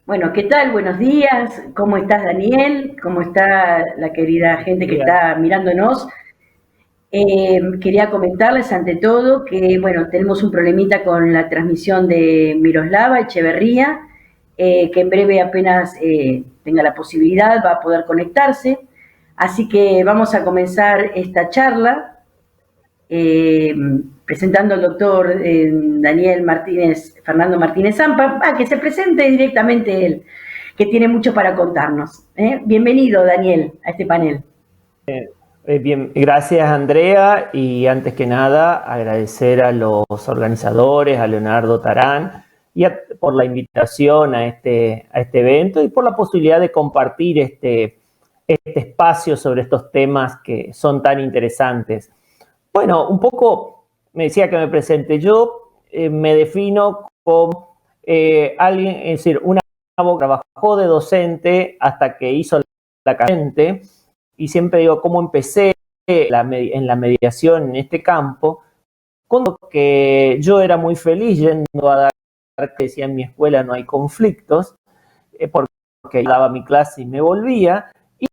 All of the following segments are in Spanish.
Bueno, ¿qué tal? Buenos días. ¿Cómo estás, Daniel? ¿Cómo está la querida gente que Bien. está mirándonos? Quería comentarles ante todo que, bueno, tenemos un problemita con la transmisión de Miroslava Echeverría, que en breve apenas tenga la posibilidad va a poder conectarse. Así que vamos a comenzar esta charla eh, presentando al doctor Daniel Martínez, Fernando Martínez Zampa, que se presente directamente él, que tiene mucho para contarnos. Bienvenido, Daniel, a este panel. Bien, gracias Andrea, y antes que nada agradecer a los organizadores, a Leonardo Tarán, por la invitación a este evento y por la posibilidad de compartir este espacio sobre estos temas que son tan interesantes. Bueno, un poco me decía que me presente. Yo me defino como alguien, es decir, una abogada que trabajó de docente hasta que hizo la carrera, y siempre digo cómo empecé en la mediación en este campo, cuando que yo era muy feliz yendo a dar, que decía en mi escuela no hay conflictos, porque daba mi clase y me volvía, y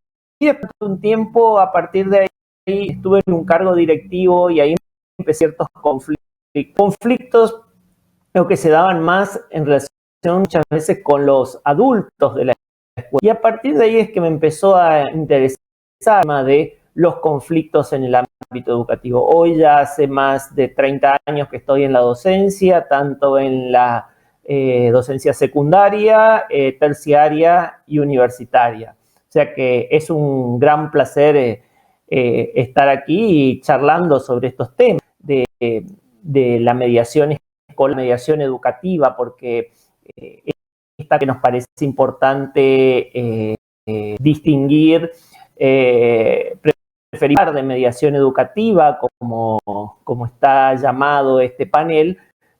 después de un tiempo, a partir de ahí, estuve en un cargo directivo y ahí empecé ciertos conflictos que se daban más en relación muchas veces con los adultos de la escuela. Y a partir de ahí es que me empezó a interesar el tema de los conflictos en el ámbito educativo. Hoy ya hace más de 30 años que estoy en la docencia, tanto en la docencia secundaria, terciaria y universitaria. O sea que es un gran placer estar aquí charlando sobre estos temas de la mediación escolar, mediación educativa, porque esta que nos parece importante distinguir, preferir de mediación educativa, como está llamado este panel,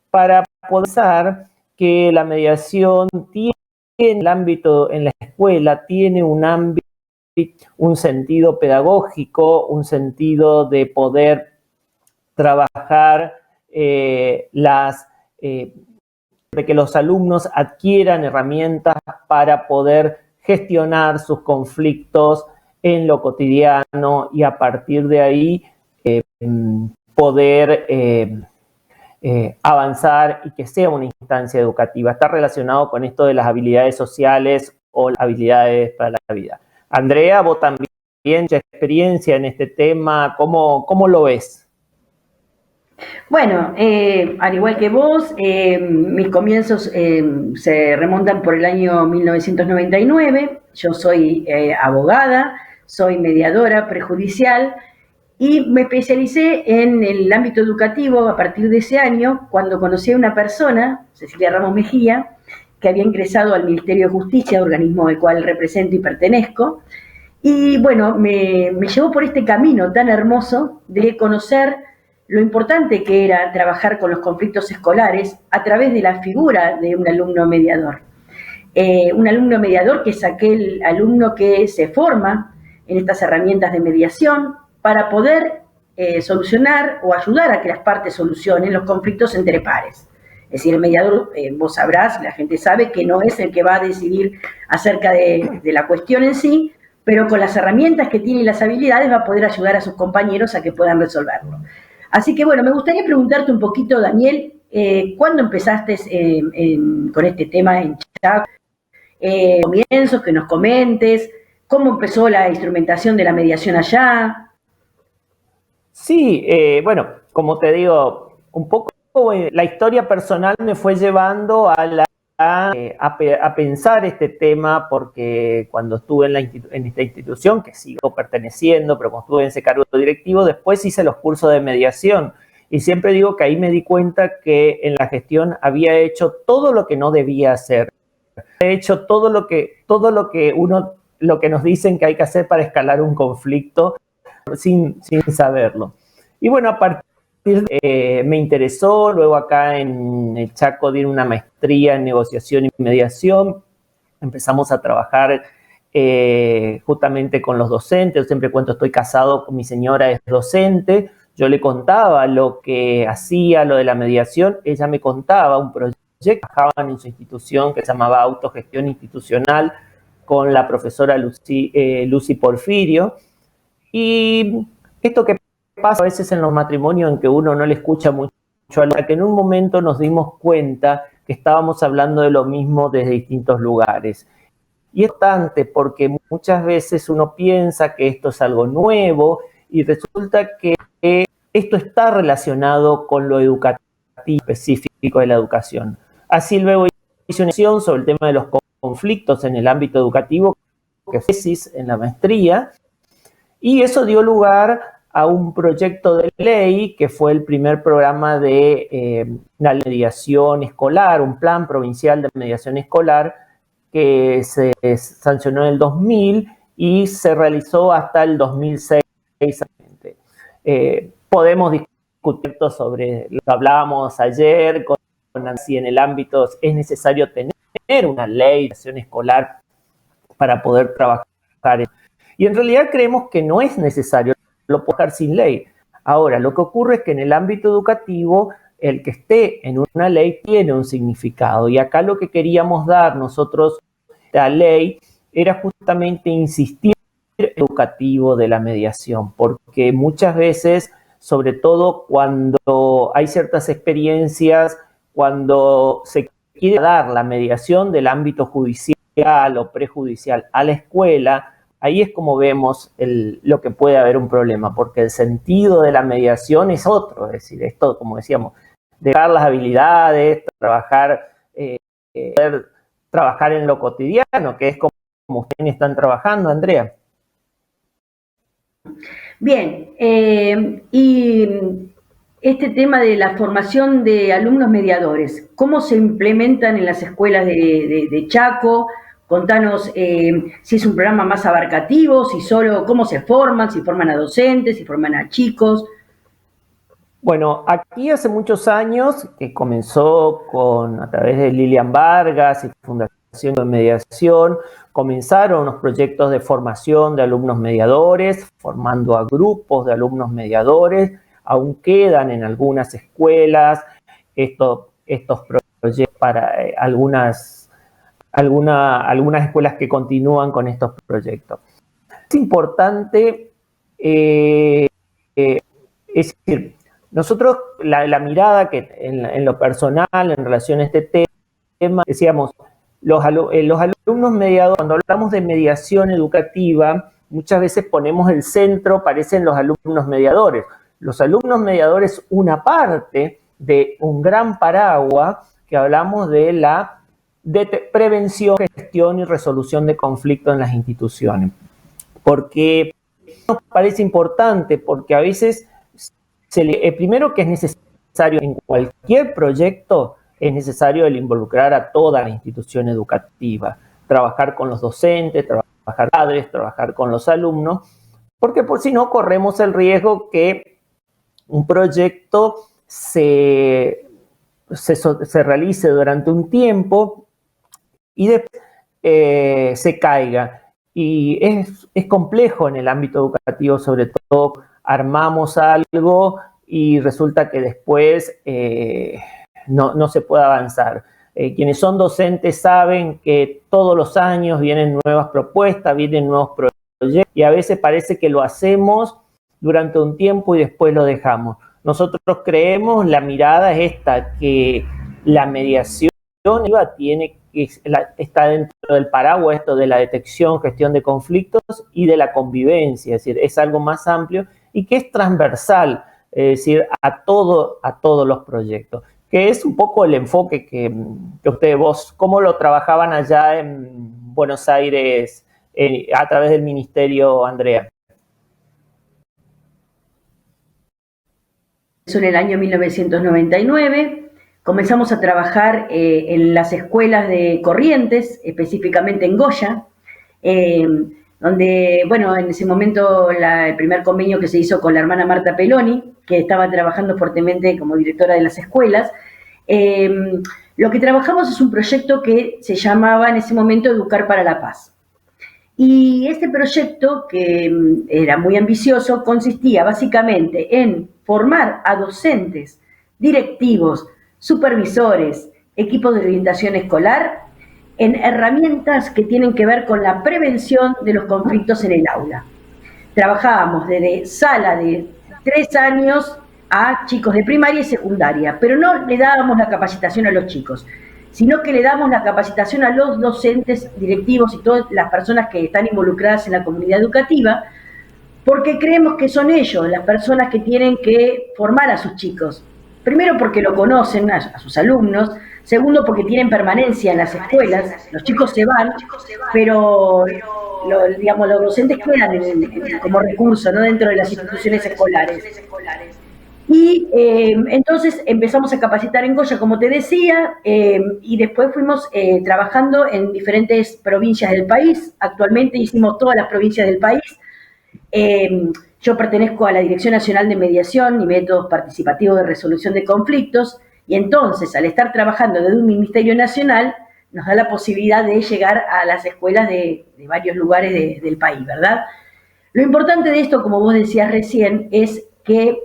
para poder pensar que la mediación tiene el ámbito en la escuela, tiene un sentido pedagógico, un sentido de poder trabajar de que los alumnos adquieran herramientas para poder gestionar sus conflictos en lo cotidiano y a partir de ahí poder avanzar y que sea una instancia educativa. Está relacionado con esto de las habilidades sociales o las habilidades para la vida. Andrea, vos también tienes experiencia en este tema, ¿cómo lo ves? Bueno, al igual que vos, mis comienzos se remontan por el año 1999. Yo soy abogada, soy mediadora prejudicial y me especialicé en el ámbito educativo a partir de ese año, cuando conocí a una persona, Cecilia Ramos Mejía, que había ingresado al Ministerio de Justicia, organismo al cual represento y pertenezco. Y bueno, me llevó por este camino tan hermoso de conocer lo importante que era trabajar con los conflictos escolares a través de la figura de un alumno mediador. Un alumno mediador que es aquel alumno que se forma en estas herramientas de mediación para poder solucionar o ayudar a que las partes solucionen los conflictos entre pares. Es decir, el mediador, vos sabrás, la gente sabe que no es el que va a decidir acerca de la cuestión en sí, pero con las herramientas que tiene y las habilidades va a poder ayudar a sus compañeros a que puedan resolverlo. Así que bueno, me gustaría preguntarte un poquito, Daniel, ¿cuándo empezaste con este tema en Chaco? Comienzos, que nos comentes, cómo empezó la instrumentación de la mediación allá. Sí, bueno, como te digo, un poco la historia personal me fue llevando a pensar este tema, porque cuando estuve en esta institución, que sigo perteneciendo, pero cuando estuve en ese cargo directivo, después hice los cursos de mediación. Y siempre digo que ahí me di cuenta que en la gestión había hecho todo lo que no debía hacer. He hecho lo que nos dicen que hay que hacer para escalar un conflicto sin saberlo. Y bueno, a partir me interesó, luego acá en el Chaco di una maestría en negociación y mediación, empezamos a trabajar justamente con los docentes. Yo siempre cuento, estoy casado, mi señora es docente, yo le contaba lo que hacía, lo de la mediación, ella me contaba un proyecto trabajaban en su institución que se llamaba Autogestión Institucional con la profesora Lucy Porfirio. Y esto que pasa a veces en los matrimonios en que uno no le escucha mucho a la que en un momento nos dimos cuenta que estábamos hablando de lo mismo desde distintos lugares. Y es importante porque muchas veces uno piensa que esto es algo nuevo y resulta que esto está relacionado con lo educativo específico de la educación. Así luego hice una sesión sobre el tema de los conflictos en el ámbito educativo, que fue tesis en la maestría, y eso dio lugar a un proyecto de ley que fue el primer programa de la mediación escolar, un plan provincial de mediación escolar que se sancionó en el 2000 y se realizó hasta el 2006. Podemos discutir sobre lo que hablábamos ayer, con si en el ámbito es necesario tener una ley de mediación escolar para poder trabajar. Y en realidad creemos que no es necesario, lo puede dejar sin ley. Ahora, lo que ocurre es que en el ámbito educativo, el que esté en una ley tiene un significado. Y acá lo que queríamos dar nosotros, la ley, era justamente insistir en el educativo de la mediación, porque muchas veces, sobre todo cuando hay ciertas experiencias, cuando se quiere dar la mediación del ámbito judicial o prejudicial a la escuela, ahí es como vemos lo que puede haber un problema, porque el sentido de la mediación es otro, es decir, esto, como decíamos, dejar las habilidades, trabajar en lo cotidiano, que es como ustedes están trabajando, Andrea. Bien, y este tema de la formación de alumnos mediadores, ¿cómo se implementan en las escuelas de Chaco? Contanos si es un programa más abarcativo, si solo, cómo se forman, si forman a docentes, si forman a chicos. Bueno, aquí hace muchos años que comenzó a través de Lilian Vargas y Fundación de Mediación, comenzaron unos proyectos de formación de alumnos mediadores, formando a grupos de alumnos mediadores. Aún quedan en algunas escuelas estos proyectos para algunas escuelas que continúan con estos proyectos. Es importante, es decir, nosotros la mirada que en lo personal en relación a este tema, decíamos, los alumnos mediadores, cuando hablamos de mediación educativa, muchas veces ponemos el centro, parecen los alumnos mediadores. Los alumnos mediadores, una parte de un gran paraguas que hablamos de la prevención, gestión y resolución de conflictos en las instituciones. Porque nos parece importante, porque a veces, primero que es necesario en cualquier proyecto, es necesario el involucrar a toda la institución educativa, trabajar con los docentes, trabajar con los padres, trabajar con los alumnos, porque por si no corremos el riesgo que un proyecto se realice durante un tiempo y después se caiga. Y es complejo en el ámbito educativo, sobre todo armamos algo y resulta que después no se puede avanzar. Quienes son docentes saben que todos los años vienen nuevas propuestas, vienen nuevos proyectos y a veces parece que lo hacemos durante un tiempo y después lo dejamos. Nosotros creemos, la mirada es esta, que la mediación está dentro del paraguas esto de la detección, gestión de conflictos y de la convivencia, es decir, es algo más amplio y que es transversal, es decir, a todos los proyectos, que es un poco el enfoque que vos, cómo lo trabajaban allá en Buenos Aires a través del ministerio, Andrea. En el año 1999 comenzamos a trabajar en las escuelas de Corrientes, específicamente en Goya, donde, bueno, en ese momento el primer convenio que se hizo con la hermana Marta Peloni, que estaba trabajando fuertemente como directora de las escuelas. Lo que trabajamos es un proyecto que se llamaba en ese momento Educar para la Paz. Y este proyecto, que era muy ambicioso, consistía básicamente en formar a docentes, directivos, supervisores, equipos de orientación escolar en herramientas que tienen que ver con la prevención de los conflictos en el aula. Trabajábamos desde sala de 3 años a chicos de primaria y secundaria, pero no le dábamos la capacitación a los chicos, sino que le damos la capacitación a los docentes, directivos y todas las personas que están involucradas en la comunidad educativa, porque creemos que son ellos las personas que tienen que formar a sus chicos. Primero porque lo conocen a sus alumnos, segundo porque tienen permanencia en las escuelas, los chicos se van, pero digamos, los docentes quedan como recurso, ¿no?, dentro de las instituciones escolares. Y entonces empezamos a capacitar en Goya, como te decía, y después fuimos trabajando en diferentes provincias del país. Actualmente hicimos todas las provincias del país. Yo pertenezco a la Dirección Nacional de Mediación y Métodos Participativos de Resolución de Conflictos, y entonces, al estar trabajando desde un Ministerio Nacional, nos da la posibilidad de llegar a las escuelas de varios lugares del país, ¿verdad? Lo importante de esto, como vos decías recién, es que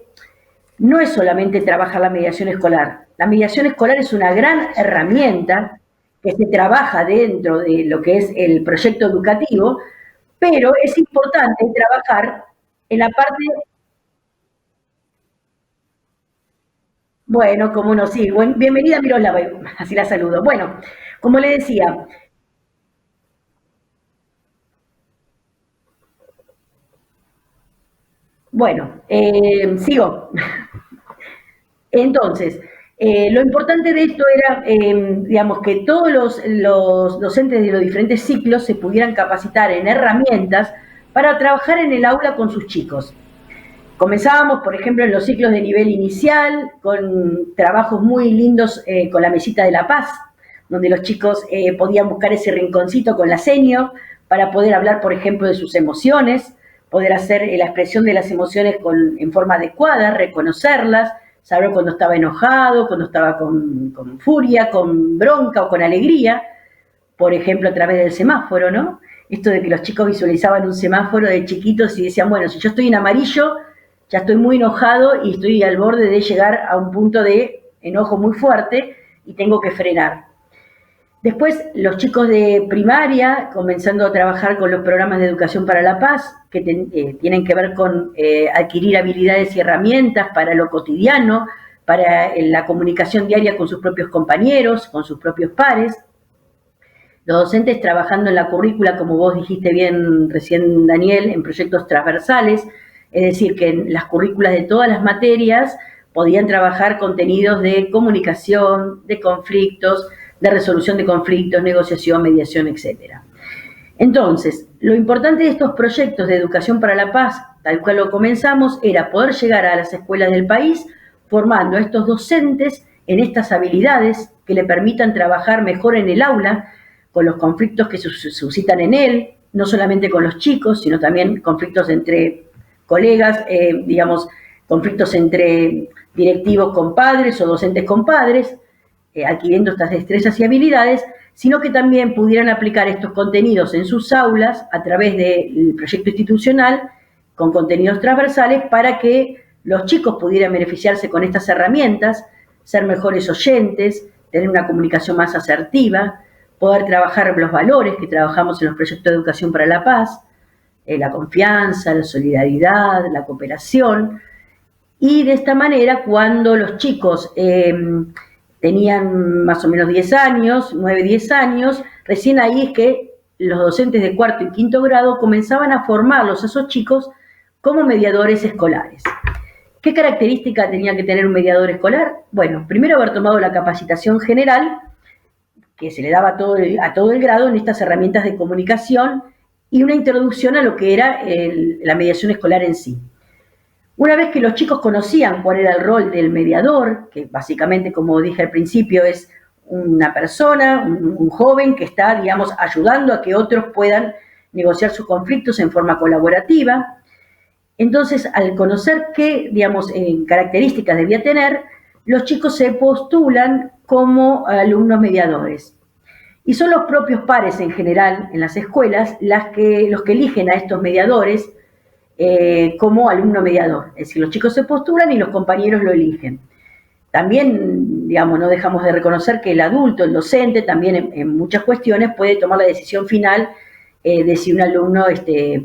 no es solamente trabajar la mediación escolar. La mediación escolar es una gran herramienta que se trabaja dentro de lo que es el proyecto educativo, pero es importante trabajar en la parte... Bueno, como no, sí. Bienvenida, Miroslava, así la saludo. Bueno, como le decía, bueno, sigo. Entonces, lo importante de esto era, digamos, que todos los docentes de los diferentes ciclos se pudieran capacitar en herramientas para trabajar en el aula con sus chicos. Comenzábamos, por ejemplo, en los ciclos de nivel inicial, con trabajos muy lindos con la mesita de la paz, donde los chicos podían buscar ese rinconcito con la seño para poder hablar, por ejemplo, de sus emociones, poder hacer la expresión de las emociones en forma adecuada, reconocerlas, saber cuando estaba enojado, cuando estaba con furia, con bronca o con alegría, por ejemplo, a través del semáforo, ¿no? Esto de que los chicos visualizaban un semáforo de chiquitos y decían, bueno, si yo estoy en amarillo, ya estoy muy enojado y estoy al borde de llegar a un punto de enojo muy fuerte y tengo que frenar. Después, los chicos de primaria, comenzando a trabajar con los programas de educación para la paz, que tienen que ver con adquirir habilidades y herramientas para lo cotidiano, para la comunicación diaria con sus propios compañeros, con sus propios pares. Los docentes trabajando en la currícula, como vos dijiste bien recién, Daniel, en proyectos transversales, es decir, que en las currículas de todas las materias podían trabajar contenidos de comunicación, de conflictos, de resolución de conflictos, negociación, mediación, etc. Entonces, lo importante de estos proyectos de educación para la paz, tal cual lo comenzamos, era poder llegar a las escuelas del país formando a estos docentes en estas habilidades que le permitan trabajar mejor en el aula, con los conflictos que se suscitan en él, no solamente con los chicos, sino también conflictos entre colegas, digamos, conflictos entre directivos con padres o docentes con padres, adquiriendo estas destrezas y habilidades, sino que también pudieran aplicar estos contenidos en sus aulas a través del proyecto institucional con contenidos transversales para que los chicos pudieran beneficiarse con estas herramientas, ser mejores oyentes, tener una comunicación más asertiva, poder trabajar los valores que trabajamos en los proyectos de educación para la paz, la confianza, la solidaridad, la cooperación, y de esta manera cuando los chicos tenían más o menos 10 años, 9, 10 años, recién ahí es que los docentes de cuarto y quinto grado comenzaban a formarlos a esos chicos como mediadores escolares. ¿Qué característica tenía que tener un mediador escolar? Bueno, primero haber tomado la capacitación general, que se le daba a todo el grado en estas herramientas de comunicación y una introducción a lo que era la mediación escolar en sí. Una vez que los chicos conocían cuál era el rol del mediador, que básicamente, como dije al principio, es una persona, un joven que está, digamos, ayudando a que otros puedan negociar sus conflictos en forma colaborativa. Entonces, al conocer qué, digamos, características debía tener, los chicos se postulan como alumnos mediadores. Y son los propios pares en general en las escuelas los que eligen a estos mediadores como alumno mediador. Es decir, los chicos se postulan y los compañeros lo eligen. También digamos, no dejamos de reconocer que el adulto, el docente, también en muchas cuestiones puede tomar la decisión final de si un alumno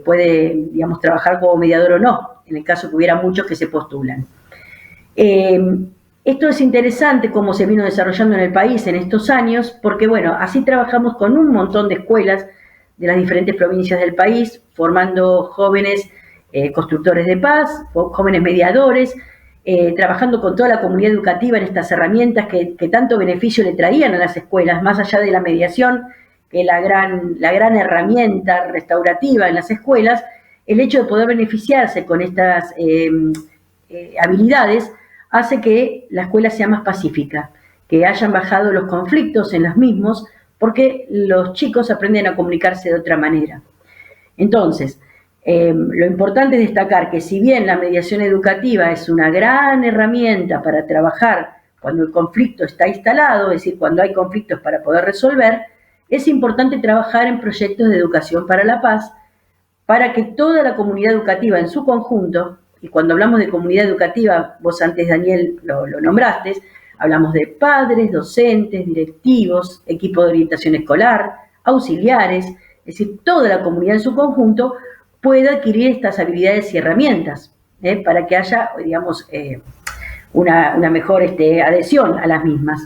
puede, digamos, trabajar como mediador o no, en el caso que hubiera muchos que se postulan. Esto es interesante cómo se vino desarrollando en el país en estos años, porque bueno, así trabajamos con un montón de escuelas de las diferentes provincias del país, formando jóvenes constructores de paz, jóvenes mediadores, trabajando con toda la comunidad educativa en estas herramientas que tanto beneficio le traían a las escuelas, más allá de la mediación, que es la gran herramienta restaurativa en las escuelas. El hecho de poder beneficiarse con estas habilidades hace que la escuela sea más pacífica, que hayan bajado los conflictos en los mismos, porque los chicos aprenden a comunicarse de otra manera. Entonces, lo importante es destacar que si bien la mediación educativa es una gran herramienta para trabajar cuando el conflicto está instalado, es decir, cuando hay conflictos para poder resolver, es importante trabajar en proyectos de educación para la paz, para que toda la comunidad educativa en su conjunto, y cuando hablamos de comunidad educativa, vos antes, Daniel, lo nombraste, hablamos de padres, docentes, directivos, equipo de orientación escolar, auxiliares, es decir, toda la comunidad en su conjunto pueda adquirir estas habilidades y herramientas para que haya, digamos, una mejor adhesión a las mismas.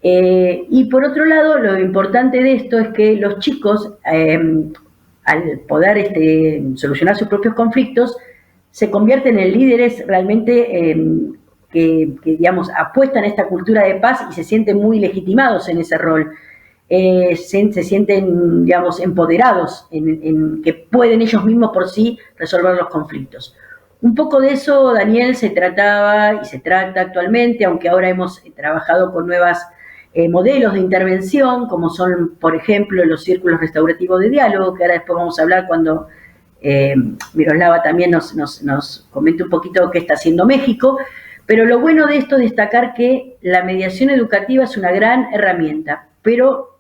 Y por otro lado, lo importante de esto es que los chicos, al poder solucionar sus propios conflictos, se convierten en líderes realmente que, digamos, apuestan a esta cultura de paz y se sienten muy legitimados en ese rol. Se sienten, digamos, empoderados en que pueden ellos mismos por sí resolver los conflictos. Un poco de eso, Daniel, se trataba y se trata actualmente, aunque ahora hemos trabajado con nuevos modelos de intervención, como son, por ejemplo, los círculos restaurativos de diálogo, que ahora después vamos a hablar cuando Miroslava también nos comente un poquito qué está haciendo México. Pero lo bueno de esto es destacar que la mediación educativa es una gran herramienta, pero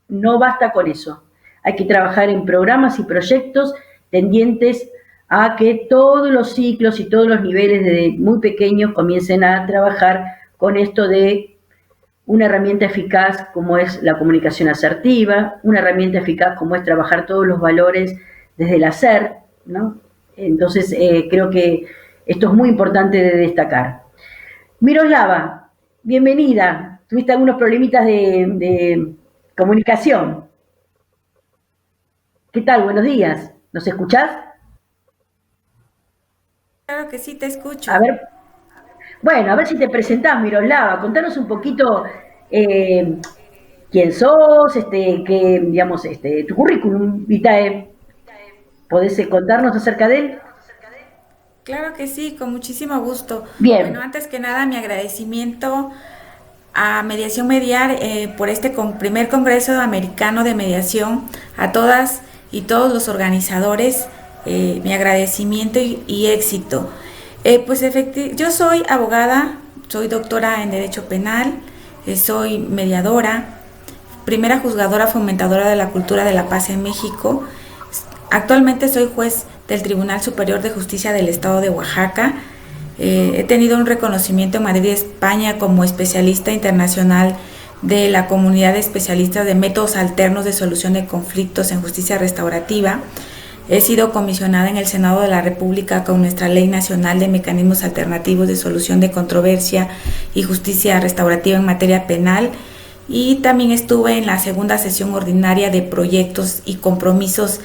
no basta con eso. Hay que trabajar en programas y proyectos tendientes a que todos los ciclos y todos los niveles desde muy pequeños comiencen a trabajar con esto de una herramienta eficaz como es la comunicación asertiva, una herramienta eficaz como es trabajar todos los valores desde el hacer, ¿no? Entonces, creo que esto es muy importante de destacar. Miroslava, bienvenida. Tuviste algunos problemitas de comunicación. ¿Qué tal? Buenos días. ¿Nos escuchás? Claro que sí, te escucho. A ver, bueno, a ver si te presentás, Miroslava. Contanos un poquito quién sos, digamos, tu currículum vitae. ¿Podés contarnos acerca de él? Claro que sí, con muchísimo gusto. Bien. Bueno, antes que nada, mi agradecimiento a Mediación Mediar por este primer Congreso Americano de Mediación, a todas y todos los organizadores, mi agradecimiento y éxito. Pues yo soy abogada, soy doctora en Derecho Penal, soy mediadora, primera juzgadora fomentadora de la cultura de la paz en México. Actualmente soy juez del Tribunal Superior de Justicia del Estado de Oaxaca. He tenido un reconocimiento en Madrid, España, como especialista internacional de la comunidad de especialistas de métodos alternos de solución de conflictos en justicia restaurativa. He sido comisionada en el Senado de la República con nuestra Ley Nacional de Mecanismos Alternativos de Solución de Controversia y Justicia Restaurativa en materia penal. Y también estuve en la segunda sesión ordinaria de proyectos y compromisos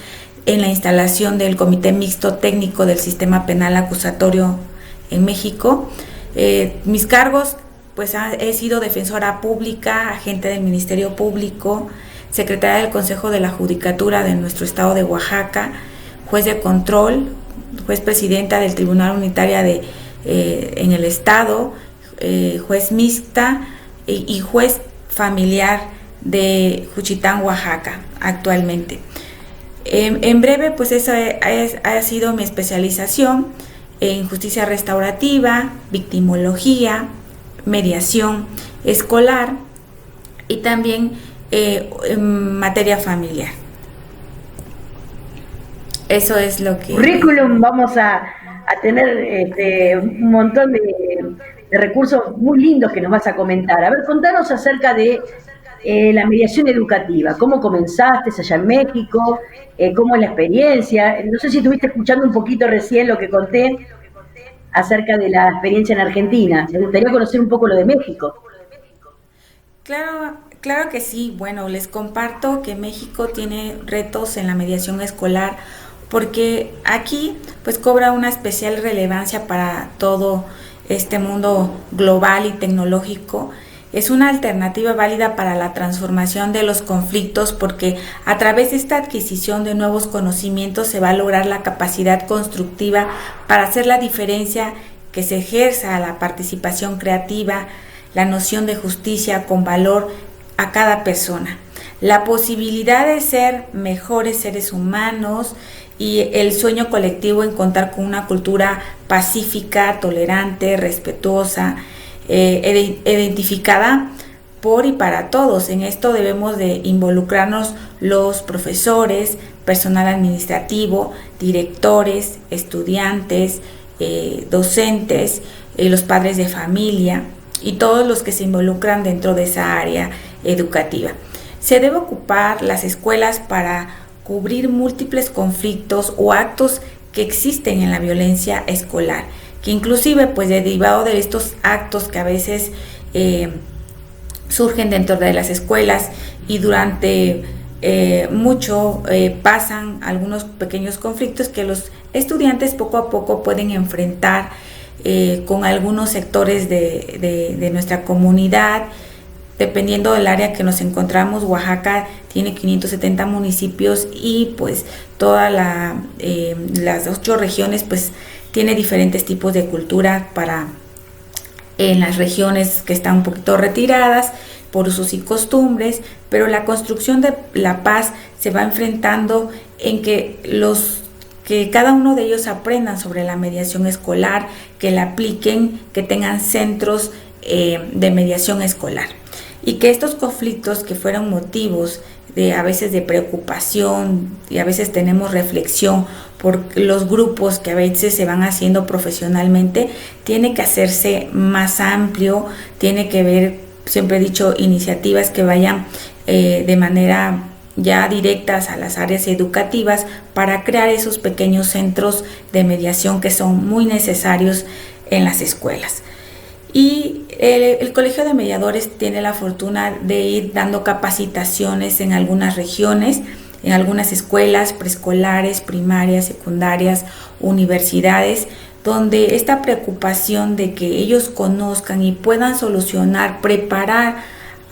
en la instalación del Comité Mixto Técnico del Sistema Penal Acusatorio en México. Mis cargos, pues he sido defensora pública, agente del Ministerio Público, secretaria del Consejo de la Judicatura de nuestro estado de Oaxaca, juez de control, juez presidenta del Tribunal Unitaria en el estado, juez mixta y juez familiar de Juchitán, Oaxaca, actualmente. En breve, pues esa ha sido mi especialización en justicia restaurativa, victimología, mediación escolar y también en materia familiar. Eso es lo que... Currículum, vamos a tener un montón de recursos muy lindos que nos vas a comentar. A ver, contanos acerca de la mediación educativa. ¿Cómo comenzaste allá en México? ¿Cómo es la experiencia? No sé si estuviste escuchando un poquito recién lo que conté acerca de la experiencia en Argentina. Me gustaría conocer un poco lo de México. Claro, claro que sí. Bueno, les comparto que México tiene retos en la mediación escolar porque aquí pues cobra una especial relevancia para todo este mundo global y tecnológico. Es una alternativa válida para la transformación de los conflictos porque a través de esta adquisición de nuevos conocimientos se va a lograr la capacidad constructiva para hacer la diferencia, que se ejerza la participación creativa, la noción de justicia con valor a cada persona, la posibilidad de ser mejores seres humanos y el sueño colectivo en contar con una cultura pacífica, tolerante, respetuosa, identificada por y para todos. En esto debemos de involucrarnos los profesores, personal administrativo, directores, estudiantes, docentes, los padres de familia y todos los que se involucran dentro de esa área educativa. Se debe ocupar las escuelas para cubrir múltiples conflictos o actos que existen en la violencia escolar, que inclusive pues derivado de estos actos que a veces surgen dentro de las escuelas y durante pasan algunos pequeños conflictos que los estudiantes poco a poco pueden enfrentar con algunos sectores de nuestra comunidad. Dependiendo del área que nos encontramos, Oaxaca tiene 570 municipios y pues todas las 8 regiones pues tiene diferentes tipos de cultura en las regiones que están un poquito retiradas por usos y costumbres, pero la construcción de la paz se va enfrentando en que cada uno de ellos aprendan sobre la mediación escolar, que la apliquen, que tengan centros de mediación escolar. Y que estos conflictos que fueron motivos a veces de preocupación y a veces tenemos reflexión por los grupos que a veces se van haciendo profesionalmente, tiene que hacerse más amplio, tiene que ver, siempre he dicho, iniciativas que vayan de manera ya directas a las áreas educativas para crear esos pequeños centros de mediación que son muy necesarios en las escuelas. Y el Colegio de Mediadores tiene la fortuna de ir dando capacitaciones en algunas regiones, en algunas escuelas preescolares, primarias, secundarias, universidades, donde esta preocupación de que ellos conozcan y puedan solucionar, preparar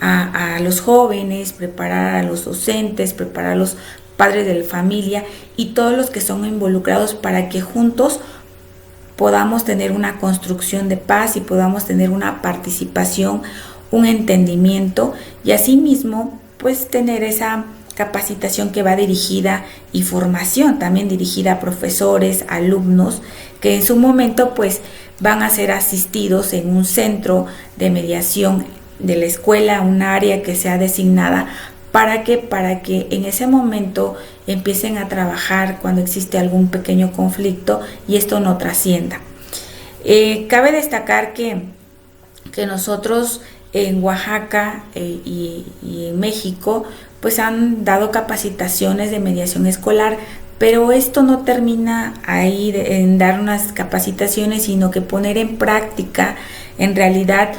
a los jóvenes, preparar a los docentes, preparar a los padres de la familia y todos los que son involucrados para que juntos podamos tener una construcción de paz y podamos tener una participación, un entendimiento y asimismo pues tener esa capacitación que va dirigida y formación también dirigida a profesores, alumnos que en su momento pues van a ser asistidos en un centro de mediación de la escuela, un área que sea designada para que en ese momento empiecen a trabajar cuando existe algún pequeño conflicto y esto no trascienda. Cabe destacar que nosotros en Oaxaca y en México pues han dado capacitaciones de mediación escolar, pero esto no termina ahí en dar unas capacitaciones, sino que poner en práctica en realidad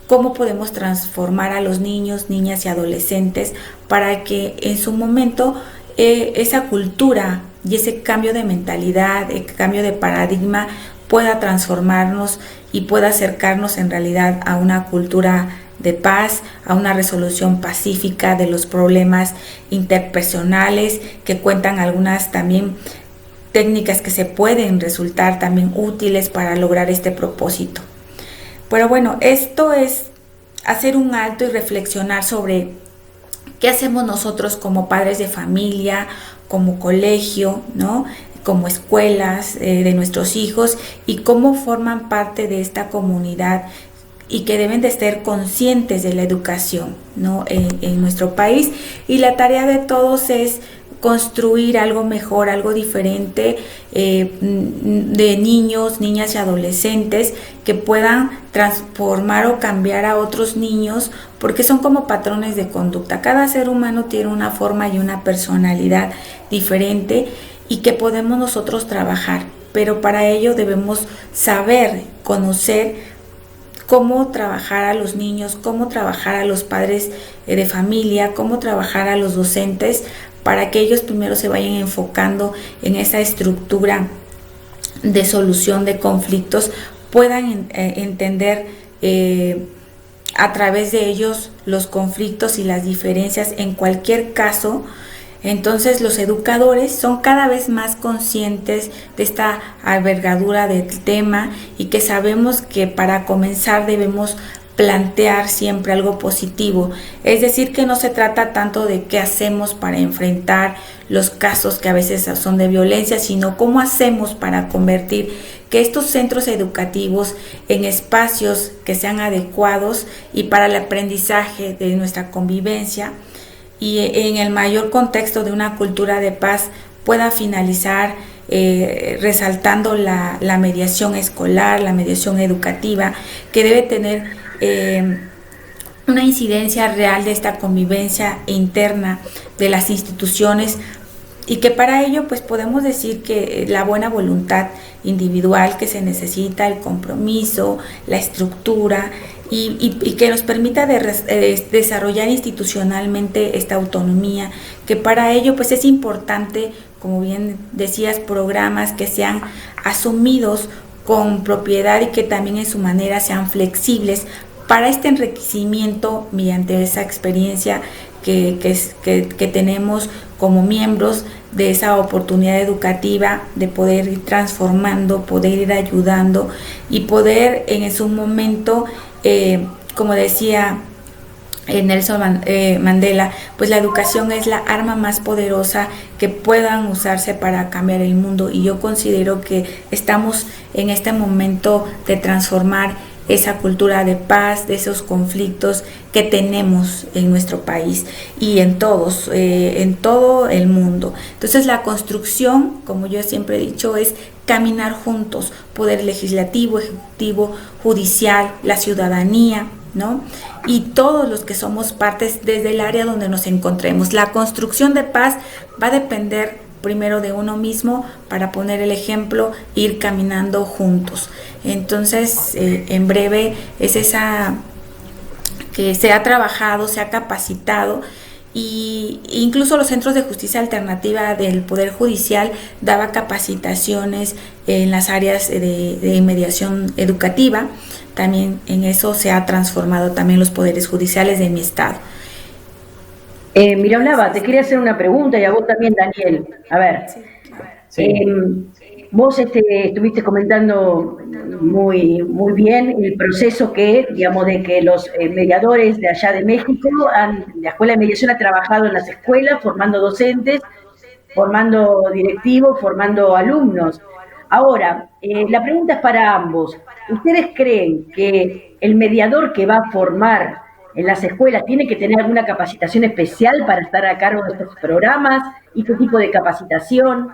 cómo podemos transformar a los niños, niñas y adolescentes para que en su momento esa cultura y ese cambio de mentalidad, el cambio de paradigma pueda transformarnos y pueda acercarnos en realidad a una cultura de paz, a una resolución pacífica de los problemas interpersonales, que cuentan algunas también técnicas que se pueden resultar también útiles para lograr este propósito. Pero bueno, esto es hacer un alto y reflexionar sobre qué hacemos nosotros como padres de familia, como colegio, ¿no? Como escuelas de nuestros hijos y cómo forman parte de esta comunidad y que deben de ser conscientes de la educación, ¿no? en nuestro país. Y la tarea de todos es construir algo mejor, algo diferente, de niños, niñas y adolescentes que puedan transformar o cambiar a otros niños, porque son como patrones de conducta. Cada ser humano tiene una forma y una personalidad diferente y que podemos nosotros trabajar, pero para ello debemos saber, conocer cómo trabajar a los niños, cómo trabajar a los padres de familia, cómo trabajar a los docentes, para que ellos primero se vayan enfocando en esa estructura de solución de conflictos, puedan entender a través de ellos los conflictos y las diferencias en cualquier caso. Entonces los educadores son cada vez más conscientes de esta envergadura del tema y que sabemos que para comenzar debemos plantear siempre algo positivo, es decir, que no se trata tanto de qué hacemos para enfrentar los casos que a veces son de violencia, sino cómo hacemos para convertir que estos centros educativos en espacios que sean adecuados y para el aprendizaje de nuestra convivencia y en el mayor contexto de una cultura de paz pueda finalizar resaltando la mediación escolar, la mediación educativa, que debe tener una incidencia real de esta convivencia interna de las instituciones y que para ello pues podemos decir que la buena voluntad individual que se necesita, el compromiso, la estructura y que nos permita desarrollar institucionalmente esta autonomía, que para ello pues es importante, como bien decías, programas que sean asumidos con propiedad y que también en su manera sean flexibles para este enriquecimiento mediante esa experiencia que tenemos como miembros de esa oportunidad educativa de poder ir transformando, poder ir ayudando y poder en su momento, como decía Nelson Mandela, pues la educación es la arma más poderosa que puedan usarse para cambiar el mundo, y yo considero que estamos en este momento de transformar esa cultura de paz, de esos conflictos que tenemos en nuestro país y en todo el mundo. Entonces la construcción, como yo siempre he dicho, es caminar juntos, poder legislativo, ejecutivo, judicial, la ciudadanía, ¿no? Y todos los que somos partes desde el área donde nos encontremos. La construcción de paz va a depender primero de uno mismo para poner el ejemplo, ir caminando juntos. Entonces, en breve es esa que se ha trabajado, se ha capacitado, y incluso los centros de justicia alternativa del Poder Judicial daba capacitaciones en las áreas de mediación educativa. También en eso se ha transformado también los poderes judiciales de mi estado. Miroslava, te quería hacer una pregunta y a vos también, Daniel. A ver, Sí. vos estuviste comentando muy bien el proceso que, digamos, de que los mediadores de allá de México, la Escuela de Mediación ha trabajado en las escuelas, formando docentes, formando directivos, formando alumnos. Ahora, la pregunta es para ambos. ¿Ustedes creen que el mediador que va a formar en las escuelas tiene que tener alguna capacitación especial para estar a cargo de estos programas? ¿Y qué tipo de capacitación?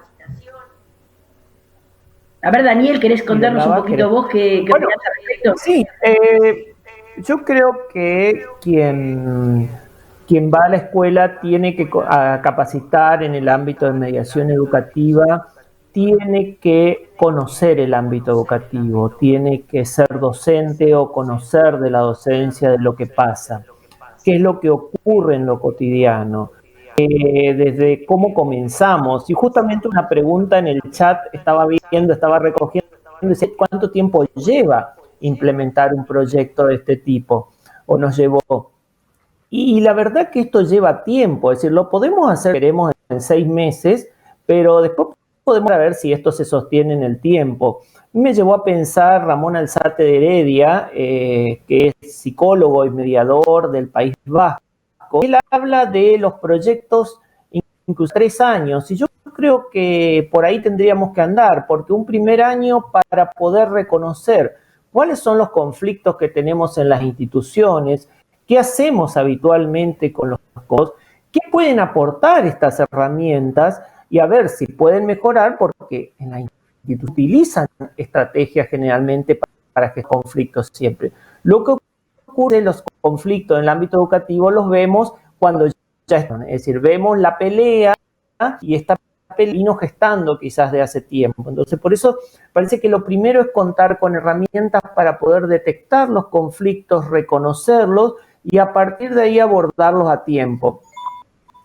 A ver, Daniel, ¿querés contarnos un poquito vos qué opinás al respecto? Sí, yo creo que quien va a la escuela tiene que capacitar en el ámbito de mediación educativa, tiene que conocer el ámbito educativo, tiene que ser docente o conocer de la docencia, de lo que pasa, qué es lo que ocurre en lo cotidiano, desde cómo comenzamos. Y justamente una pregunta en el chat estaba recogiendo, dice, ¿cuánto tiempo lleva implementar un proyecto de este tipo? ¿O nos llevó? Y la verdad que esto lleva tiempo, es decir, lo podemos hacer, queremos, en 6 meses, pero después podemos ver si esto se sostiene en el tiempo. Me llevó a pensar Ramón Alzate de Heredia, que es psicólogo y mediador del País Vasco. Él habla de los proyectos incluso 3 años, y yo creo que por ahí tendríamos que andar, porque un primer año para poder reconocer cuáles son los conflictos que tenemos en las instituciones, qué hacemos habitualmente con los cosas, ¿Qué pueden aportar estas herramientas? Y a ver si pueden mejorar, porque en la institución utilizan estrategias generalmente para que conflictos siempre. Lo que ocurre, los conflictos en el ámbito educativo los vemos cuando ya están, es decir, vemos la pelea y esta pelea vino gestando quizás de hace tiempo. Entonces, por eso parece que lo primero es contar con herramientas para poder detectar los conflictos, reconocerlos y a partir de ahí abordarlos a tiempo.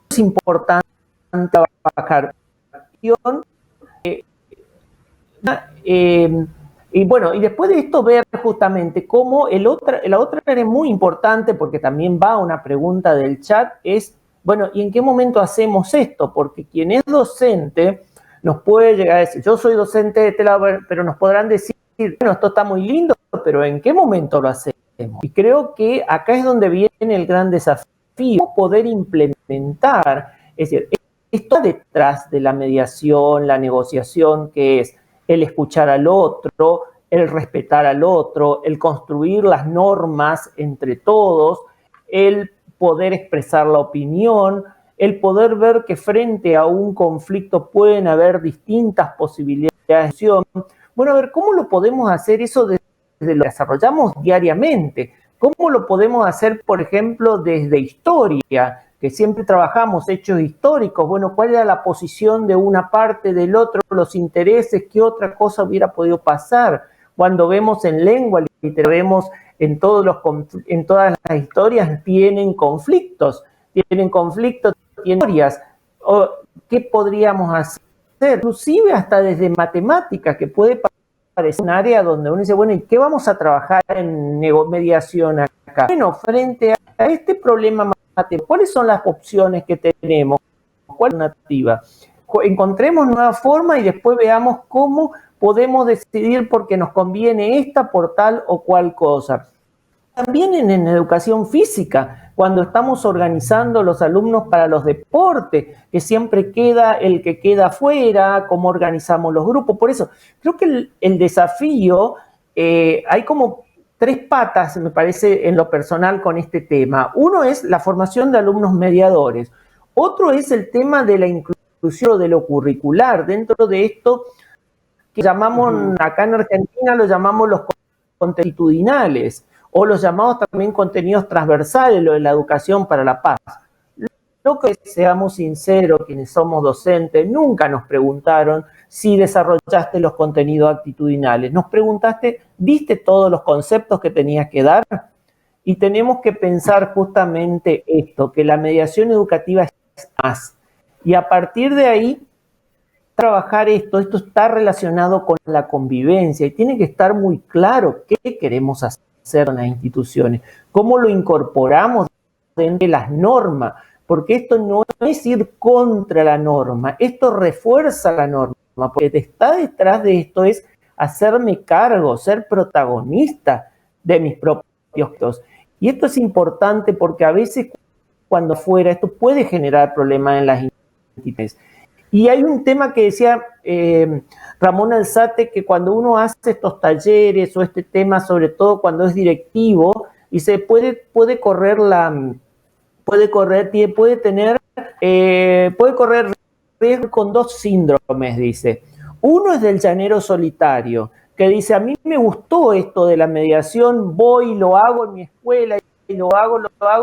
Es importante trabajar y bueno, y después de esto ver justamente cómo la otra área muy importante, porque también va una pregunta del chat, es, bueno, ¿y en qué momento hacemos esto? Porque quien es docente nos puede llegar a decir, yo soy docente de este lado, pero nos podrán decir, bueno, esto está muy lindo, pero ¿en qué momento lo hacemos? Y creo que acá es donde viene el gran desafío, poder implementar, es decir, esto detrás de la mediación, la negociación, que es el escuchar al otro, el respetar al otro, el construir las normas entre todos, el poder expresar la opinión, el poder ver que frente a un conflicto pueden haber distintas posibilidades de acción. Bueno, a ver, ¿cómo lo podemos hacer eso desde lo que desarrollamos diariamente? ¿Cómo lo podemos hacer, por ejemplo, desde historia? Que siempre trabajamos hechos históricos, bueno, cuál era la posición de una parte, del otro, los intereses, qué otra cosa hubiera podido pasar. Cuando vemos en lengua, vemos en todas las historias, tienen conflictos, tienen historias. ¿Qué podríamos hacer? Inclusive hasta desde matemáticas, que puede parecer un área donde uno dice, bueno, ¿y qué vamos a trabajar en mediación acá? Bueno, frente a este problema, ¿cuáles son las opciones que tenemos? ¿Cuál es la alternativa? Encontremos nueva forma y después veamos cómo podemos decidir porque nos conviene esta por tal o cual cosa. También en educación física, cuando estamos organizando los alumnos para los deportes, que siempre queda el que queda afuera, cómo organizamos los grupos. Por eso, creo que el desafío, hay como 3 patas, me parece, en lo personal con este tema. Uno es la formación de alumnos mediadores. Otro es el tema de la inclusión de lo curricular. Dentro de esto que llamamos, acá en Argentina lo llamamos los contitudinales, o los llamados también contenidos transversales, lo de la educación para la paz. Lo que, seamos sinceros, quienes somos docentes, nunca nos preguntaron si desarrollaste los contenidos actitudinales. Nos preguntaste, ¿viste todos los conceptos que tenías que dar? Y tenemos que pensar justamente esto, que la mediación educativa es más. Y a partir de ahí, trabajar esto está relacionado con la convivencia y tiene que estar muy claro qué queremos hacer en las instituciones, cómo lo incorporamos dentro de las normas, porque esto no es ir contra la norma, esto refuerza la norma, porque está detrás de esto es hacerme cargo, ser protagonista de mis propios actos. Y esto es importante porque a veces cuando fuera esto puede generar problemas en las instituciones. Y hay un tema que decía Ramón Alzate, que cuando uno hace estos talleres o este tema, sobre todo cuando es directivo, y se puede correr riesgo con 2 síndromes, dice. Uno es del llanero solitario, que dice, a mí me gustó esto de la mediación, voy y lo hago en mi escuela, y lo hago,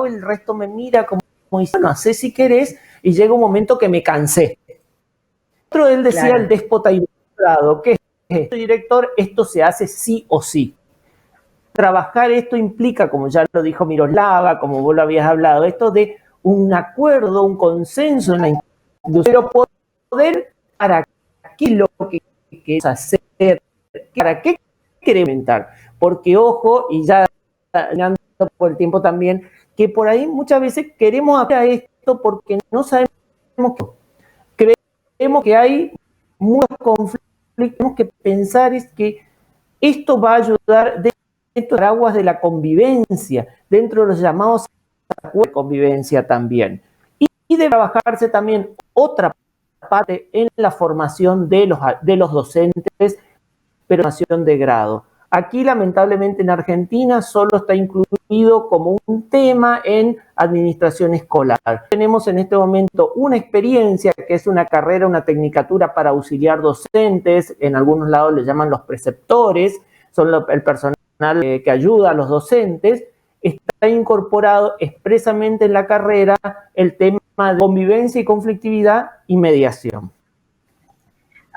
y el resto me mira como dice, no sé si querés, y llega un momento que me cansé. Otro, él decía, claro, el déspota involucrado, que es director, esto se hace sí o sí. Trabajar esto implica, como ya lo dijo Miroslava, como vos lo habías hablado, esto de un acuerdo, un consenso en la institución, pero poder, ¿para qué es lo que queremos hacer? ¿Para qué queremos inventar? Porque, ojo, y ya ando por el tiempo también, que por ahí muchas veces queremos hacer esto porque no sabemos qué. Creemos que hay muchos conflictos, tenemos que pensar es que esto va a ayudar dentro de las aguas de la convivencia, dentro de los llamados acuerdos de convivencia también. Y debe trabajarse también otra parte en la formación de los docentes, pero formación de grado. Aquí, lamentablemente, en Argentina solo está incluido como un tema en administración escolar. Tenemos en este momento una experiencia que es una carrera, una tecnicatura para auxiliar docentes, en algunos lados le llaman los preceptores, son el personal que ayuda a los docentes. Está incorporado expresamente en la carrera el tema de convivencia y conflictividad y mediación.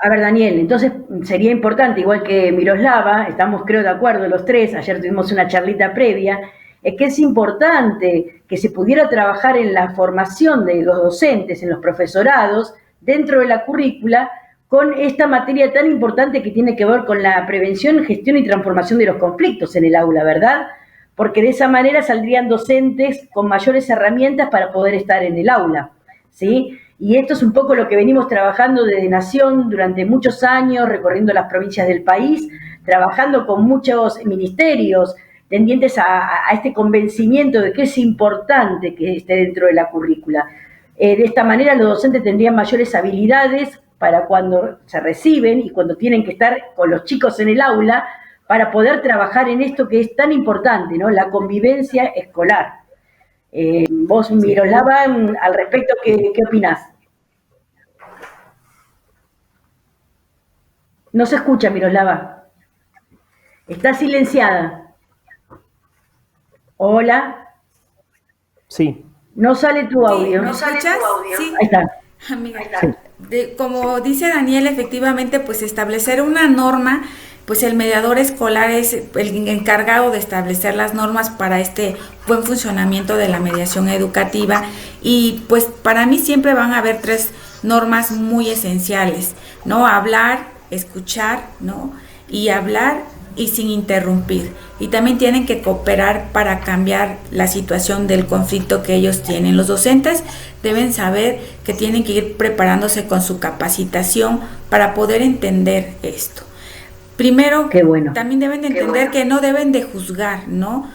A ver, Daniel, entonces sería importante, igual que Miroslava, estamos creo de acuerdo los tres, ayer tuvimos una charlita previa, es que es importante que se pudiera trabajar en la formación de los docentes, en los profesorados, dentro de la currícula, con esta materia tan importante que tiene que ver con la prevención, gestión y transformación de los conflictos en el aula, ¿verdad? Porque de esa manera saldrían docentes con mayores herramientas para poder estar en el aula, ¿sí? Y esto es un poco lo que venimos trabajando desde Nación durante muchos años, recorriendo las provincias del país, trabajando con muchos ministerios tendientes a este convencimiento de que es importante que esté dentro de la currícula. De esta manera los docentes tendrían mayores habilidades para cuando se reciben y cuando tienen que estar con los chicos en el aula, para poder trabajar en esto que es tan importante, ¿no? La convivencia escolar. Vos, Miroslava, al respecto, ¿qué opinás? No se escucha, Miroslava. Está silenciada. Hola. Sí. No sale tu audio. ¿Me escuchas? Sí. Ahí está. Amiga, Sí. como dice Daniel, efectivamente, pues establecer una norma, pues el mediador escolar es el encargado de establecer las normas para este buen funcionamiento de la mediación educativa, y pues para mí siempre van a haber 3 normas muy esenciales, ¿no? Hablar, escuchar, ¿no? Y hablar y sin interrumpir. Y también tienen que cooperar para cambiar la situación del conflicto que ellos tienen. Los docentes deben saber que tienen que ir preparándose con su capacitación para poder entender esto. Primero, también deben de entender que no deben de juzgar, ¿no?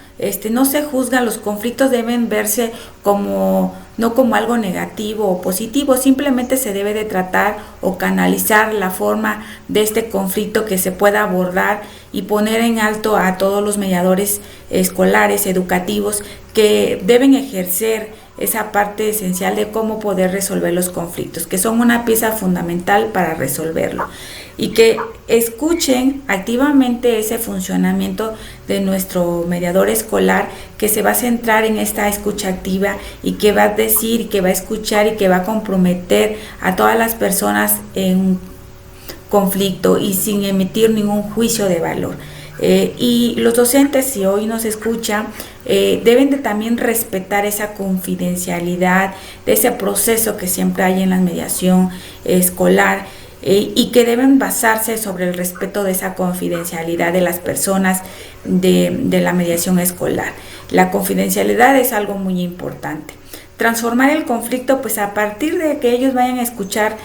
No se juzgan, los conflictos deben verse no como algo negativo o positivo, simplemente se debe de tratar o canalizar la forma de este conflicto que se pueda abordar y poner en alto a todos los mediadores escolares, educativos, que deben ejercer esa parte esencial de cómo poder resolver los conflictos, que son una pieza fundamental para resolverlo, y que escuchen activamente ese funcionamiento de nuestro mediador escolar, que se va a centrar en esta escucha activa y que va a decir, que va a escuchar y que va a comprometer a todas las personas en conflicto y sin emitir ningún juicio de valor. Y los docentes, si hoy nos escuchan, deben de también respetar esa confidencialidad de ese proceso que siempre hay en la mediación escolar, y que deben basarse sobre el respeto de esa confidencialidad de las personas de la mediación escolar. La confidencialidad es algo muy importante. Transformar el conflicto, pues a partir de que ellos vayan a escuchar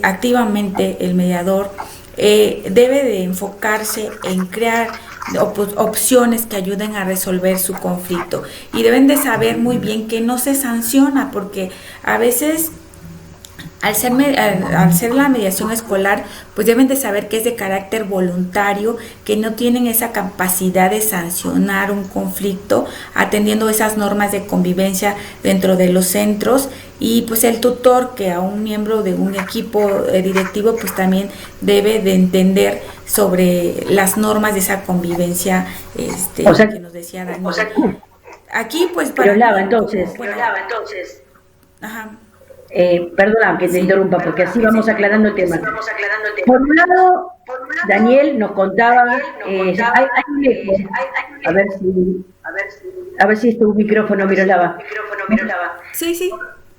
activamente, el mediador debe de enfocarse en crear opciones que ayuden a resolver su conflicto, y deben de saber muy bien que no se sanciona, porque a veces al ser la mediación escolar, pues deben de saber que es de carácter voluntario, que no tienen esa capacidad de sancionar un conflicto atendiendo esas normas de convivencia dentro de los centros. Y pues el tutor, que a un miembro de un equipo directivo, pues también debe de entender sobre las normas de esa convivencia, que nos decía Daniel. Aquí pues para... Miroslava, entonces. Ajá. Perdona que te interrumpa, porque así vamos aclarando el tema. Por un lado, Daniel nos contaba, a ver si es tu micrófono, Miroslava. Sí,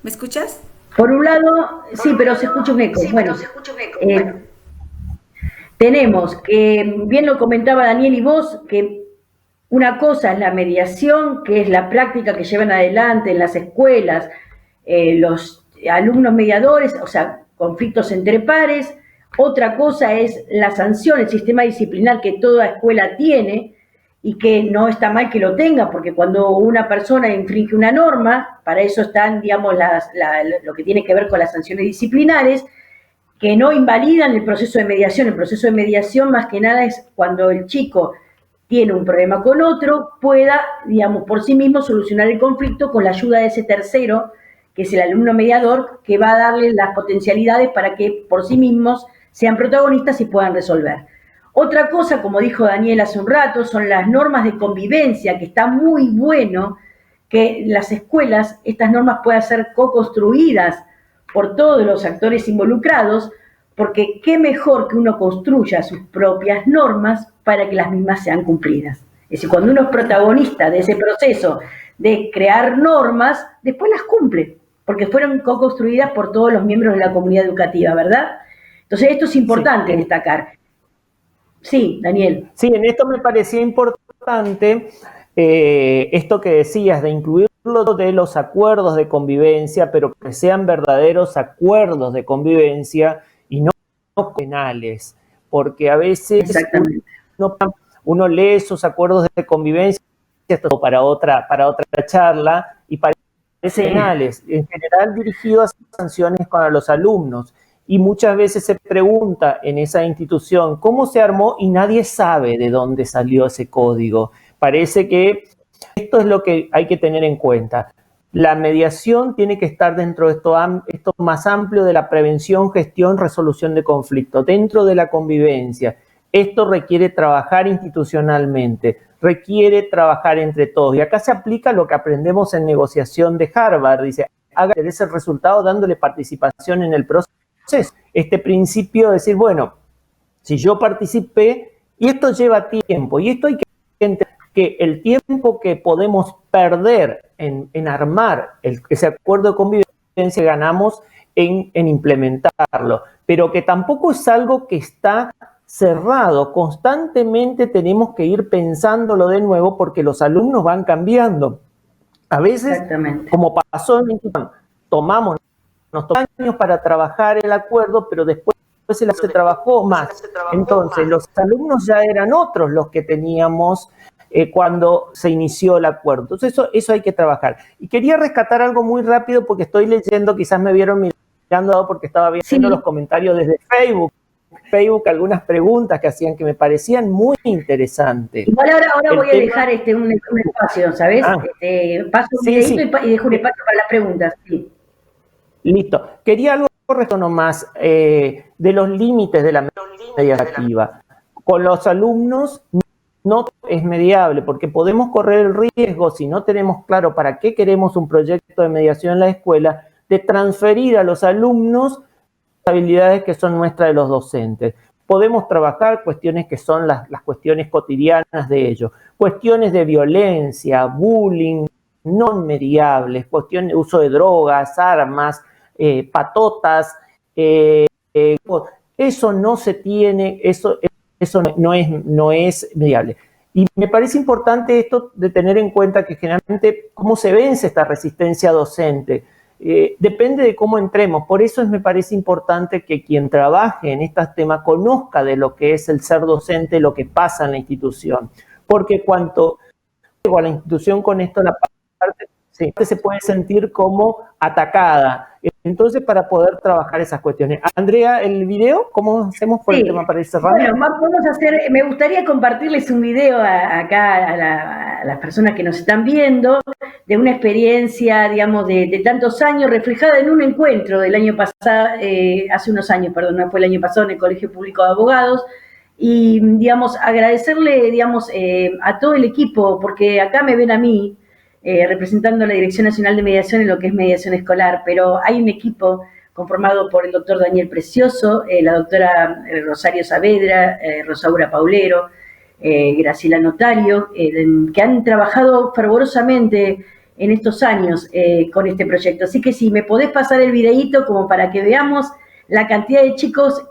¿me escuchas? Por un lado, sí, pero se escucha un eco. Bueno, tenemos que, bien lo comentaba Daniel y vos, que una cosa es la mediación, que es la práctica que llevan adelante en las escuelas, los alumnos mediadores, o sea, conflictos entre pares. Otra cosa es la sanción, el sistema disciplinar que toda escuela tiene, y que no está mal que lo tenga, porque cuando una persona infringe una norma, para eso están, digamos, lo que tiene que ver con las sanciones disciplinares, que no invalidan el proceso de mediación. El proceso de mediación, más que nada, es cuando el chico tiene un problema con otro, pueda, digamos, por sí mismo solucionar el conflicto con la ayuda de ese tercero, que es el alumno mediador, que va a darle las potencialidades para que por sí mismos sean protagonistas y puedan resolver. Otra cosa, como dijo Daniel hace un rato, son las normas de convivencia, que está muy bueno que las escuelas, estas normas puedan ser co-construidas por todos los actores involucrados, porque qué mejor que uno construya sus propias normas para que las mismas sean cumplidas. Es decir, cuando uno es protagonista de ese proceso de crear normas, después las cumple, porque fueron co-construidas por todos los miembros de la comunidad educativa, ¿verdad? Entonces esto es importante destacar. Sí, Daniel. Sí, en esto me parecía importante esto que decías de incluirlo de los acuerdos de convivencia, pero que sean verdaderos acuerdos de convivencia y no penales, porque a veces uno lee esos acuerdos de convivencia, esto para otra charla, y parecen penales, en general dirigidos a sanciones para los alumnos. Y muchas veces se pregunta en esa institución cómo se armó y nadie sabe de dónde salió ese código. Parece que esto es lo que hay que tener en cuenta. La mediación tiene que estar dentro de esto más amplio de la prevención, gestión, resolución de conflictos, dentro de la convivencia. Esto requiere trabajar institucionalmente, requiere trabajar entre todos. Y acá se aplica lo que aprendemos en negociación de Harvard. Dice, haga ese resultado dándole participación en el proceso. Este principio de decir, bueno, si yo participé, y esto lleva tiempo, y esto hay que entender que el tiempo que podemos perder en armar ese acuerdo de convivencia ganamos en implementarlo, pero que tampoco es algo que está cerrado, constantemente tenemos que ir pensándolo de nuevo porque los alumnos van cambiando. A veces, como pasó en Instituto, nos tomó años para trabajar el acuerdo, pero después se trabajó más. Entonces, los alumnos ya eran otros los que teníamos cuando se inició el acuerdo. Entonces, eso hay que trabajar. Y quería rescatar algo muy rápido porque estoy leyendo, quizás me vieron mirando porque estaba viendo los comentarios desde Facebook, algunas preguntas que hacían que me parecían muy interesantes. Igual ahora voy a dejar un espacio, ¿sabes? Paso un videito y dejo un espacio para las preguntas. Sí. Listo. Quería algo nomás de los límites de la mediativa. Con los alumnos no es mediable porque podemos correr el riesgo, si no tenemos claro para qué queremos un proyecto de mediación en la escuela, de transferir a los alumnos habilidades que son nuestras de los docentes. Podemos trabajar cuestiones que son las cuestiones cotidianas de ellos, cuestiones de violencia, bullying, no mediables, cuestiones de uso de drogas, armas, patotas, eso no se tiene, eso no es mediable. Y me parece importante esto de tener en cuenta que generalmente cómo se vence esta resistencia docente. Depende de cómo entremos, por eso me parece importante que quien trabaje en estos temas conozca de lo que es el ser docente, lo que pasa en la institución, porque cuanto a la institución con esto, la parte se puede sentir como atacada, entonces para poder trabajar esas cuestiones. Andrea, ¿el video? ¿Cómo hacemos por el tema para ir cerrando? Bueno, vamos a hacer, me gustaría compartirles un video acá a las personas que nos están viendo, de una experiencia, digamos, de tantos años, reflejada en un encuentro del año pasado, hace unos años, perdón, no fue el año pasado, en el Colegio Público de Abogados, y, digamos, agradecerle, digamos, a todo el equipo, porque acá me ven a mí, representando la Dirección Nacional de Mediación en lo que es mediación escolar, pero hay un equipo conformado por el doctor Daniel Precioso, la doctora Rosario Saavedra, Rosaura Paulero, Graciela Notario, que han trabajado fervorosamente en estos años con este proyecto. Así que si me podés pasar el videíto como para que veamos la cantidad de chicos.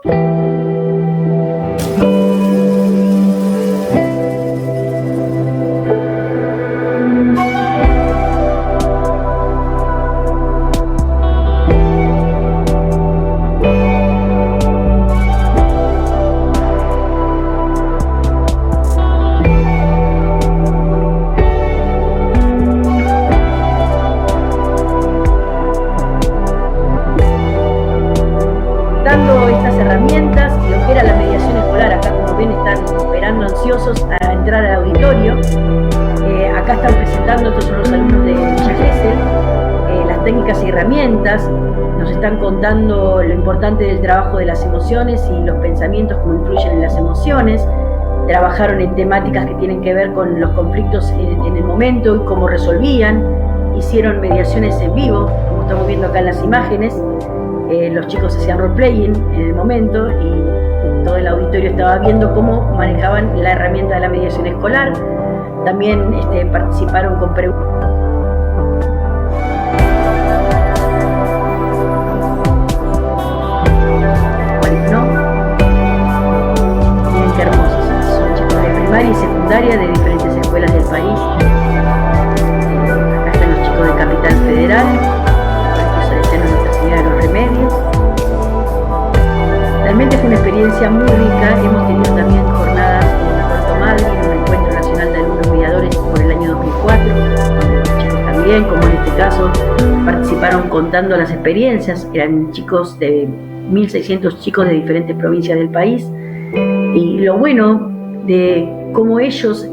Estas herramientas, lo que era la mediación escolar, acá como ven está están esperando ansiosos a entrar al auditorio. Acá están presentando, estos son los alumnos de Villa Gesell, las técnicas y herramientas, nos están contando lo importante del trabajo de las emociones y los pensamientos, cómo influyen en las emociones. Trabajaron en temáticas que tienen que ver con los conflictos en el momento y cómo resolvían. Hicieron mediaciones en vivo, como estamos viendo acá en las imágenes. Los chicos hacían role-playing en el momento y todo el auditorio estaba viendo cómo manejaban la herramienta de la mediación escolar. También participaron con preguntas. Miren qué hermosos, son chicos de primaria y secundaria de diferentes escuelas del país. Acá están los chicos de Capital Federal, estos de Nuestra Señora de los Remedios. Realmente fue una experiencia muy rica. Hemos tenido también jornadas en Puerto Madryn, en un encuentro nacional de alumnos mediadores por el año 2004, donde los chicos también, como en este caso, participaron contando las experiencias. Eran chicos de 1.600 chicos de diferentes provincias del país, y lo bueno de cómo ellos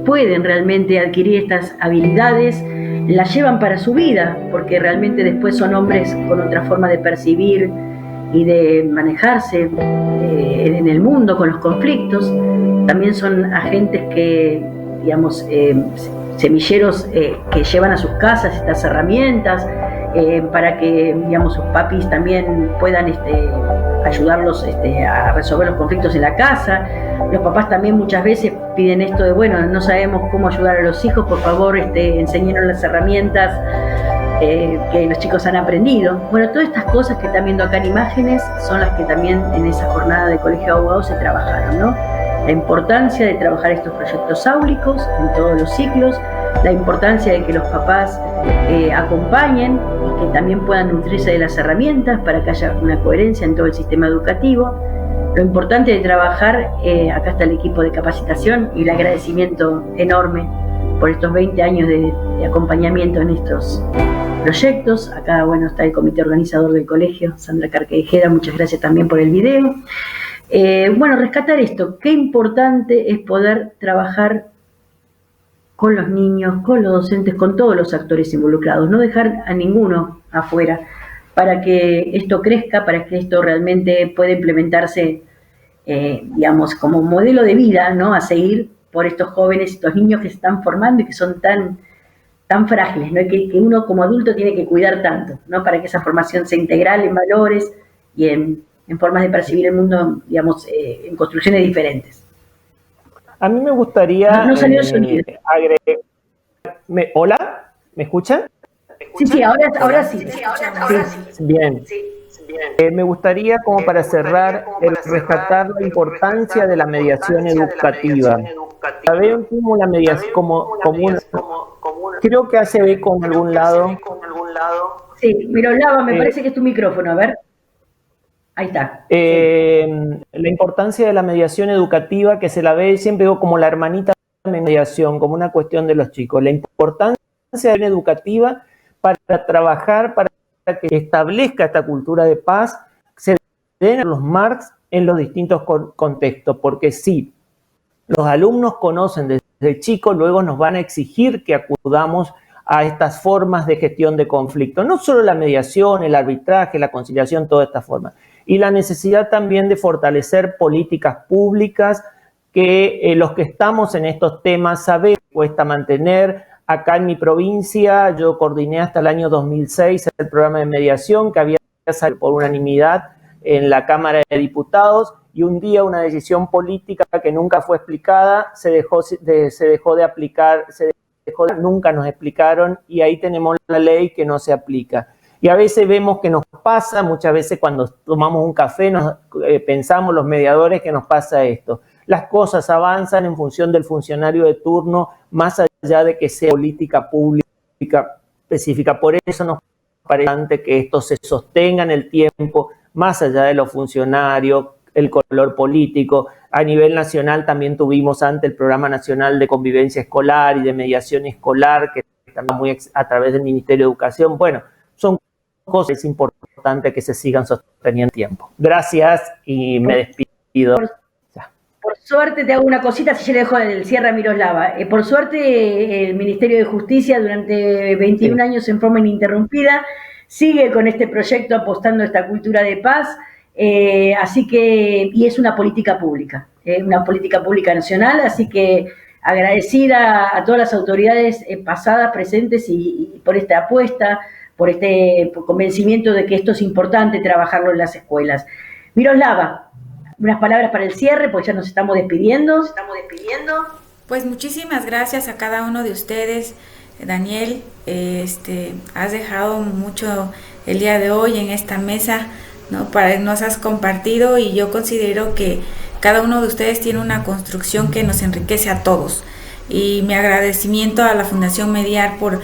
pueden realmente adquirir estas habilidades, las llevan para su vida, porque realmente después son hombres con otra forma de percibir y de manejarse en el mundo con los conflictos. También son agentes que, digamos, semilleros que llevan a sus casas estas herramientas para que, digamos, sus papis también puedan ayudarlos a resolver los conflictos en la casa. Los papás también muchas veces piden esto de, bueno, no sabemos cómo ayudar a los hijos, por favor, enséñenos las herramientas que los chicos han aprendido. Bueno, todas estas cosas que están viendo acá en imágenes son las que también en esa jornada de Colegio de Abogados se trabajaron, ¿no? La importancia de trabajar estos proyectos áulicos en todos los ciclos, la importancia de que los papás acompañen y que también puedan nutrirse de las herramientas para que haya una coherencia en todo el sistema educativo. Lo importante de trabajar, acá está el equipo de capacitación y el agradecimiento enorme por estos 20 años de acompañamiento en estos proyectos. Acá, bueno, está el comité organizador del colegio, Sandra Carquejeda, muchas gracias también por el video. Bueno, rescatar esto, qué importante es poder trabajar con los niños, con los docentes, con todos los actores involucrados, no dejar a ninguno afuera, para que esto crezca, para que esto realmente pueda implementarse, digamos, como modelo de vida, ¿no?, a seguir por estos jóvenes, estos niños que se están formando y que son tan frágiles, ¿no?, que uno como adulto tiene que cuidar tanto, ¿no?, para que esa formación sea integral en valores y en formas de percibir el mundo, digamos, en construcciones diferentes. A mí me gustaría no salió el sonido. agregar... ¿Hola? ¿Me escuchan? Sí, ahora sí. Bien. Me gustaría, como para cerrar, rescatar la importancia de la mediación educativa. La veo como la mediación, como una... Creo que hace eco en algún lado. Sí, Miroslava, me parece que es tu micrófono, a ver. Ahí está. La importancia de la mediación educativa, que se la ve, siempre digo, como la hermanita de mediación, como una cuestión de los chicos. La importancia de la educativa para trabajar, para que establezca esta cultura de paz, se den los marcos en los distintos contextos, porque si los alumnos conocen desde chicos, luego nos van a exigir que acudamos a estas formas de gestión de conflicto, no solo la mediación, el arbitraje, la conciliación, todas estas formas. Y la necesidad también de fortalecer políticas públicas que los que estamos en estos temas sabemos que cuesta mantener. Acá en mi provincia yo coordiné hasta el año 2006 el programa de mediación que había salido por unanimidad en la Cámara de Diputados, y un día una decisión política que nunca fue explicada se dejó de aplicar, nunca nos explicaron, y ahí tenemos la ley que no se aplica. Y a veces vemos que nos pasa, muchas veces cuando tomamos un café pensamos los mediadores que nos pasa esto. Las cosas avanzan en función del funcionario de turno, más allá de que sea política pública específica. Por eso nos parece importante que esto se sostenga en el tiempo, más allá de los funcionarios, el color político. A nivel nacional también tuvimos antes el Programa Nacional de Convivencia Escolar y de Mediación Escolar, que también muy a través del Ministerio de Educación. Bueno, son cosas importantes que se sigan sosteniendo en tiempo. Gracias y me despido. Por suerte, te hago una cosita, si yo le dejo el cierre a Miroslava. Por suerte, el Ministerio de Justicia durante 21 años en forma ininterrumpida sigue con este proyecto apostando a esta cultura de paz, así que, y es una política pública nacional, así que agradecida a todas las autoridades pasadas, presentes y por esta apuesta, por este convencimiento de que esto es importante trabajarlo en las escuelas. Miroslava, unas palabras para el cierre, pues ya nos estamos despidiendo. Pues muchísimas gracias a cada uno de ustedes. Daniel, has dejado mucho el día de hoy en esta mesa, ¿no? Nos has compartido, y yo considero que cada uno de ustedes tiene una construcción que nos enriquece a todos. Y mi agradecimiento a la Fundación Mediar por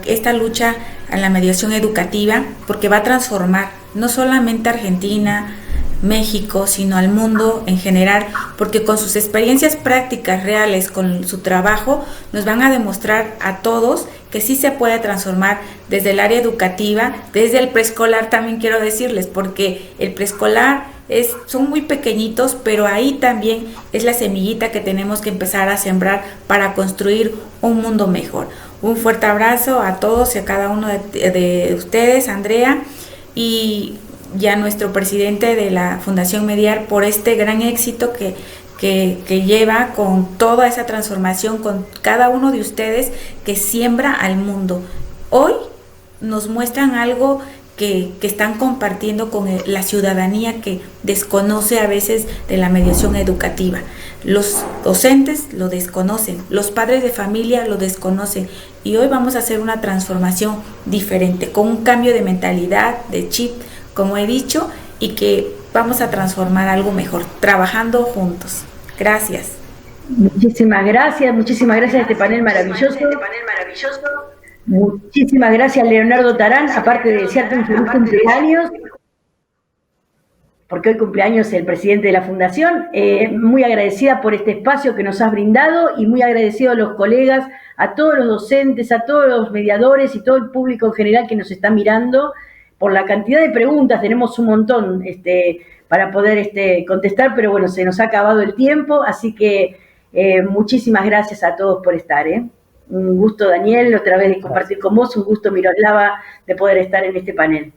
esta lucha a la mediación educativa, porque va a transformar no solamente a Argentina, México, sino al mundo en general, porque con sus experiencias prácticas reales, con su trabajo, nos van a demostrar a todos que sí se puede transformar desde el área educativa, desde el preescolar también quiero decirles, porque el preescolar son muy pequeñitos, pero ahí también es la semillita que tenemos que empezar a sembrar para construir un mundo mejor. Un fuerte abrazo a todos y a cada uno de ustedes, Andrea, y a nuestro presidente de la Fundación Mediar por este gran éxito que lleva con toda esa transformación, con cada uno de ustedes que siembra al mundo. Hoy nos muestran algo que están compartiendo con la ciudadanía que desconoce a veces de la mediación educativa. Los docentes lo desconocen, los padres de familia lo desconocen, y hoy vamos a hacer una transformación diferente, con un cambio de mentalidad, de chip, como he dicho, y que vamos a transformar algo mejor, trabajando juntos. Gracias. Muchísimas gracias a este panel maravilloso. Muchísimas gracias, Leonardo Tarán, aparte de desearte un feliz cumpleaños, porque hoy cumpleaños el presidente de la Fundación. Muy agradecida por este espacio que nos has brindado, y muy agradecido a los colegas, a todos los docentes, a todos los mediadores y todo el público en general que nos está mirando, por la cantidad de preguntas. Tenemos un montón para poder contestar, pero bueno, se nos ha acabado el tiempo, así que muchísimas gracias a todos por estar. Un gusto, Daniel, otra vez de compartir con vos, un gusto, Miroslava, de poder estar en este panel.